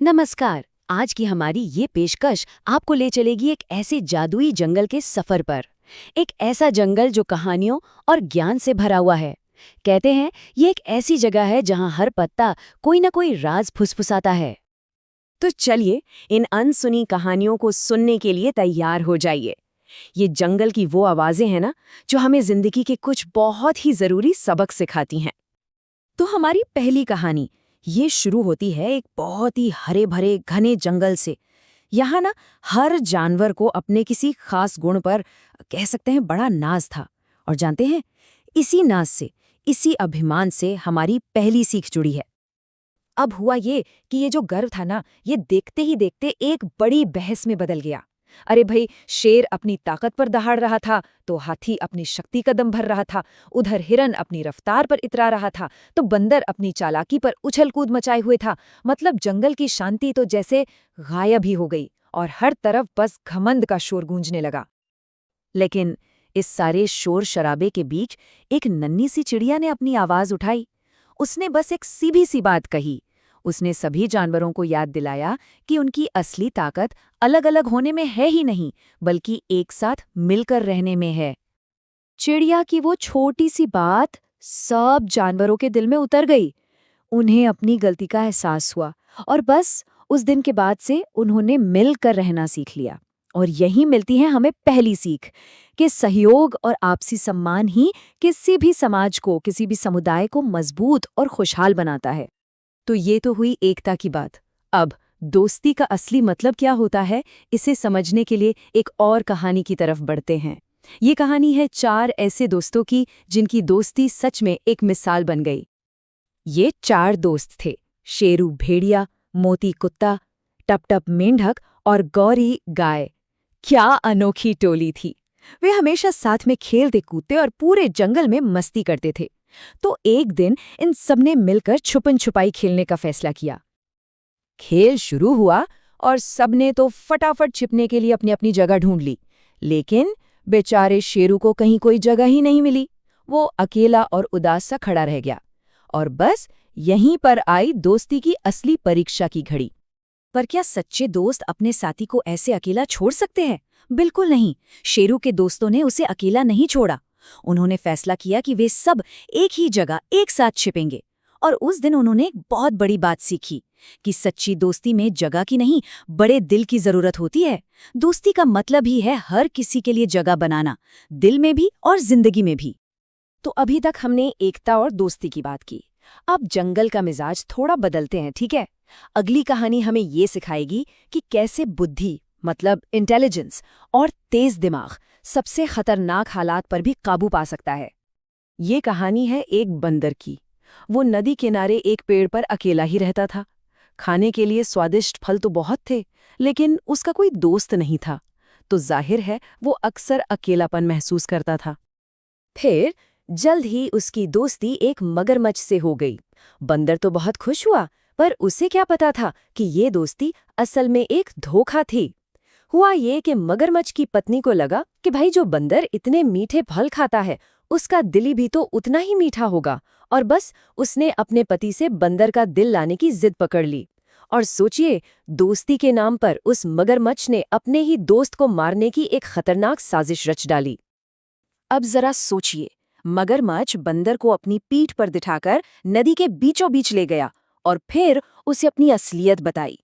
नमस्कार। आज की हमारी ये पेशकश आपको ले चलेगी एक ऐसे जादुई जंगल के सफर पर। एक ऐसा जंगल जो कहानियों और ज्ञान से भरा हुआ है। कहते हैं ये एक ऐसी जगह है जहां हर पत्ता कोई ना कोई राज फुसफुसाता है। तो चलिए इन अनसुनी कहानियों को सुनने के लिए तैयार हो जाइए। ये जंगल की वो आवाजें हैं ना, जो हमें जिंदगी के कुछ बहुत ही जरूरी सबक सिखाती हैं। तो हमारी पहली कहानी ये शुरू होती है एक बहुत ही हरे भरे घने जंगल से। यहाँ ना हर जानवर को अपने किसी खास गुण पर कह सकते हैं बड़ा नाज था। और जानते हैं, इसी नाज से, इसी अभिमान से हमारी पहली सीख जुड़ी है। अब हुआ ये कि ये जो गर्व था ना, ये देखते ही देखते एक बड़ी बहस में बदल गया। अरे भाई, शेर अपनी ताकत पर दहाड़ रहा था, तो हाथी अपनी शक्ति का दम भर रहा था। उधर हिरन अपनी रफ्तार पर इतरा रहा था, तो बंदर अपनी चालाकी पर उछल कूद मचाए हुए था। मतलब जंगल की शांति तो जैसे गायब ही हो गई और हर तरफ बस घमंड का शोर गूंजने लगा। लेकिन इस सारे शोर शराबे के बीच एक नन्ही सी चिड़िया ने अपनी आवाज उठाई। उसने बस एक सीधी सी बात कही। उसने सभी जानवरों को याद दिलाया कि उनकी असली ताकत अलग अलग होने में है ही नहीं, बल्कि एक साथ मिलकर रहने में है। चिड़िया की वो छोटी सी बात सब जानवरों के दिल में उतर गई। उन्हें अपनी गलती का एहसास हुआ और बस उस दिन के बाद से उन्होंने मिलकर रहना सीख लिया। और यही मिलती है हमें पहली सीख कि सहयोग और आपसी सम्मान ही किसी भी समाज को, किसी भी समुदाय को मजबूत और खुशहाल बनाता है। तो ये तो हुई एकता की बात। अब दोस्ती का असली मतलब क्या होता है, इसे समझने के लिए एक और कहानी की तरफ बढ़ते हैं। ये कहानी है 4 ऐसे दोस्तों की जिनकी दोस्ती सच में एक मिसाल बन गई। ये 4 दोस्त थे, शेरू भेड़िया, मोती कुत्ता, टप टप मेंढक और गौरी गाय। क्या अनोखी टोली थी। वे हमेशा साथ में खेलते कूदते और पूरे जंगल में मस्ती करते थे। तो एक दिन इन सबने मिलकर छुपन छुपाई खेलने का फैसला किया। खेल शुरू हुआ और सबने तो फटाफट छिपने के लिए अपनी अपनी जगह ढूंढ ली। लेकिन बेचारे शेरू को कहीं कोई जगह ही नहीं मिली। वो अकेला और उदास सा खड़ा रह गया। और बस यहीं पर आई दोस्ती की असली परीक्षा की घड़ी। पर क्या सच्चे दोस्त अपने साथी को ऐसे अकेला छोड़ सकते हैं? बिल्कुल नहीं। शेरू के दोस्तों ने उसे अकेला नहीं छोड़ा। उन्होंने फैसला किया कि वे सब एक ही जगह एक साथ छिपेंगे। और उस दिन उन्होंने एक बहुत बड़ी बात सीखी कि सच्ची दोस्ती में जगह की नहीं, बड़े दिल की जरूरत होती है। दोस्ती का मतलब ही है हर किसी के लिए जगह बनाना, दिल में भी और जिंदगी में भी। तो अभी तक हमने एकता और दोस्ती की बात की। अब जंगल का मिजाज थोड़ा बदलते हैं, ठीक है? अगली कहानी हमें ये सिखाएगी कि कैसे बुद्धि, मतलब इंटेलिजेंस, और तेज दिमाग सबसे खतरनाक हालात पर भी काबू पा सकता है। ये कहानी है एक बंदर की। वो नदी किनारे एक पेड़ पर अकेला ही रहता था। खाने के लिए स्वादिष्ट फल तो बहुत थे, लेकिन उसका कोई दोस्त नहीं था। तो जाहिर है वो अक्सर अकेलापन महसूस करता था। फिर जल्द ही उसकी दोस्ती एक मगरमच्छ से हो गई। बंदर तो बहुत खुश हुआ, पर उसे क्या पता था कि ये दोस्ती असल में एक धोखा थी। हुआ ये कि मगरमच्छ की पत्नी को लगा कि भाई, जो बंदर इतने मीठे फल खाता है, उसका दिल भी तो उतना ही मीठा होगा। और बस उसने अपने पति से बंदर का दिल लाने की जिद पकड़ ली। और सोचिए, दोस्ती के नाम पर उस मगरमच्छ ने अपने ही दोस्त को मारने की एक खतरनाक साजिश रच डाली। अब जरा सोचिए, मगरमच्छ बंदर को अपनी पीठ पर बिठाकर नदी के बीचों बीच ले गया और फिर उसे अपनी असलियत बताई।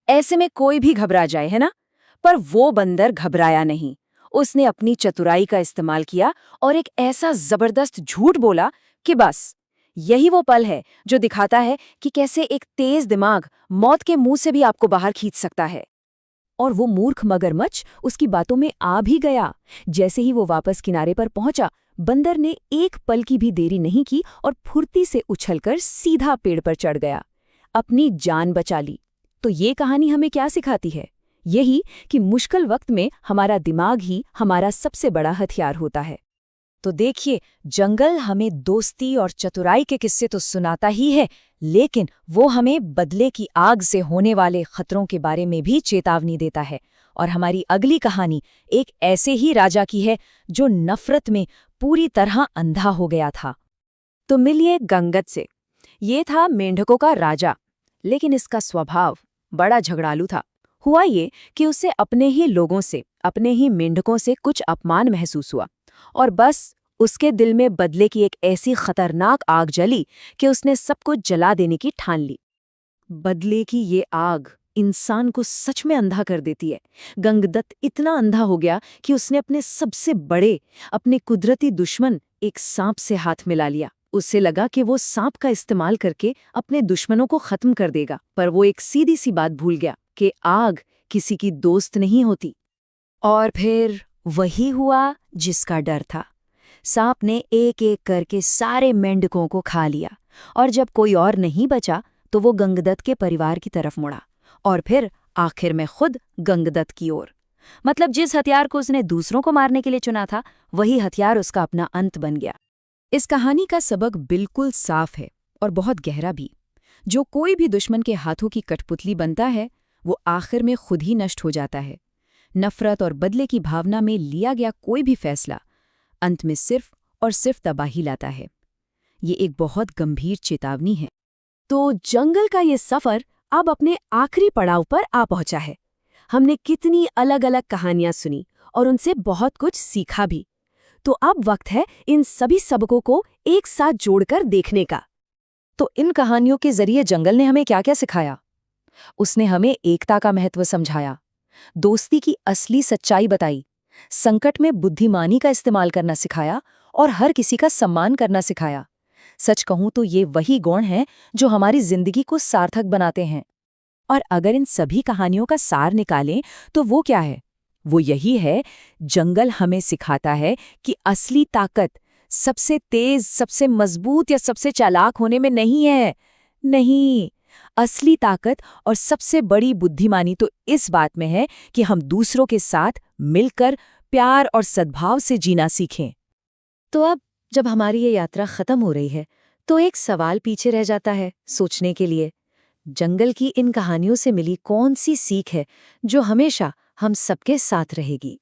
ऐसे में कोई भी घबरा जाए, है ना? पर वो बंदर घबराया नहीं। उसने अपनी चतुराई का इस्तेमाल किया और एक ऐसा जबरदस्त झूठ बोला कि बस यही वो पल है जो दिखाता है कि कैसे एक तेज दिमाग मौत के मुंह से भी आपको बाहर खींच सकता है। और वो मूर्ख मगरमच्छ उसकी बातों में आ भी गया। जैसे ही वो वापस किनारे पर पहुंचा, बंदर ने एक पल की भी देरी नहीं की और फुर्ती से उछलकर सीधा पेड़ पर चढ़ गया। अपनी जान बचा ली। तो ये कहानी हमें क्या सिखाती है? यही कि मुश्किल वक्त में हमारा दिमाग ही हमारा सबसे बड़ा हथियार होता है। तो देखिए, जंगल हमें दोस्ती और चतुराई के किस्से तो सुनाता ही है, लेकिन वो हमें बदले की आग से होने वाले खतरों के बारे में भी चेतावनी देता है। और हमारी अगली कहानी एक ऐसे ही राजा की है जो नफरत में पूरी तरह अंधा हो गया था। तो मिलिए गंगत से। ये था मेंढकों का राजा, लेकिन इसका स्वभाव, बड़ा झगड़ालू था। हुआ ये कि उसे अपने ही लोगों से, अपने ही मेंढकों से कुछ अपमान महसूस हुआ, और बस उसके दिल में बदले की एक ऐसी खतरनाक आग जली कि उसने सब कुछ जला देने की ठान ली। बदले की ये आग इंसान को सच में अंधा कर देती है। गंगदत्त इतना अंधा हो गया कि उसने अपने सबसे बड़े, अपने कुदरती दुश्मन एक सांप से हाथ मिला लिया। उसे लगा कि वो सांप का इस्तेमाल करके अपने दुश्मनों को खत्म कर देगा, पर वो एक सीधी सी बात भूल गया कि आग किसी की दोस्त नहीं होती। और फिर वही हुआ जिसका डर था। सांप ने एक एक करके सारे मेंढकों को खा लिया, और जब कोई और नहीं बचा तो वो गंगदत्त के परिवार की तरफ मुड़ा, और फिर आखिर में खुद गंगदत्त की ओर। मतलब जिस हथियार को उसने दूसरों को मारने के लिए चुना था, वही हथियार उसका अपना अंत बन गया। इस कहानी का सबक बिल्कुल साफ है और बहुत गहरा भी। जो कोई भी दुश्मन के हाथों की कठपुतली बनता है, वो आखिर में खुद ही नष्ट हो जाता है। नफरत और बदले की भावना में लिया गया कोई भी फैसला अंत में सिर्फ और सिर्फ तबाही लाता है। ये एक बहुत गंभीर चेतावनी है। तो जंगल का ये सफर अब अपने आखिरी पड़ाव पर आ पहुंचा है। हमने कितनी अलग अलग कहानियां सुनी और उनसे बहुत कुछ सीखा भी। तो अब वक्त है इन सभी सबकों को एक साथ जोड़कर देखने का। तो इन कहानियों के जरिए जंगल ने हमें क्या क्या सिखाया? उसने हमें एकता का महत्व समझाया, दोस्ती की असली सच्चाई बताई, संकट में बुद्धिमानी का इस्तेमाल करना सिखाया और हर किसी का सम्मान करना सिखाया। सच कहूं तो ये वही गुण हैं जो हमारी जिंदगी को सार्थक बनाते हैं। और अगर इन सभी कहानियों का सार निकालें तो वो क्या है? वो यही है, जंगल हमें सिखाता है कि असली ताकत सबसे तेज, सबसे मजबूत या सबसे चालाक होने में नहीं है। नहीं, असली ताकत और सबसे बड़ी बुद्धिमानी तो इस बात में है कि हम दूसरों के साथ मिलकर प्यार और सद्भाव से जीना सीखें। तो अब जब हमारी ये यात्रा खत्म हो रही है, तो एक सवाल पीछे रह जाता है सोचने के लिए। जंगल की इन कहानियों से मिली कौन सी सीख है जो हमेशा हम सबके साथ रहेगी?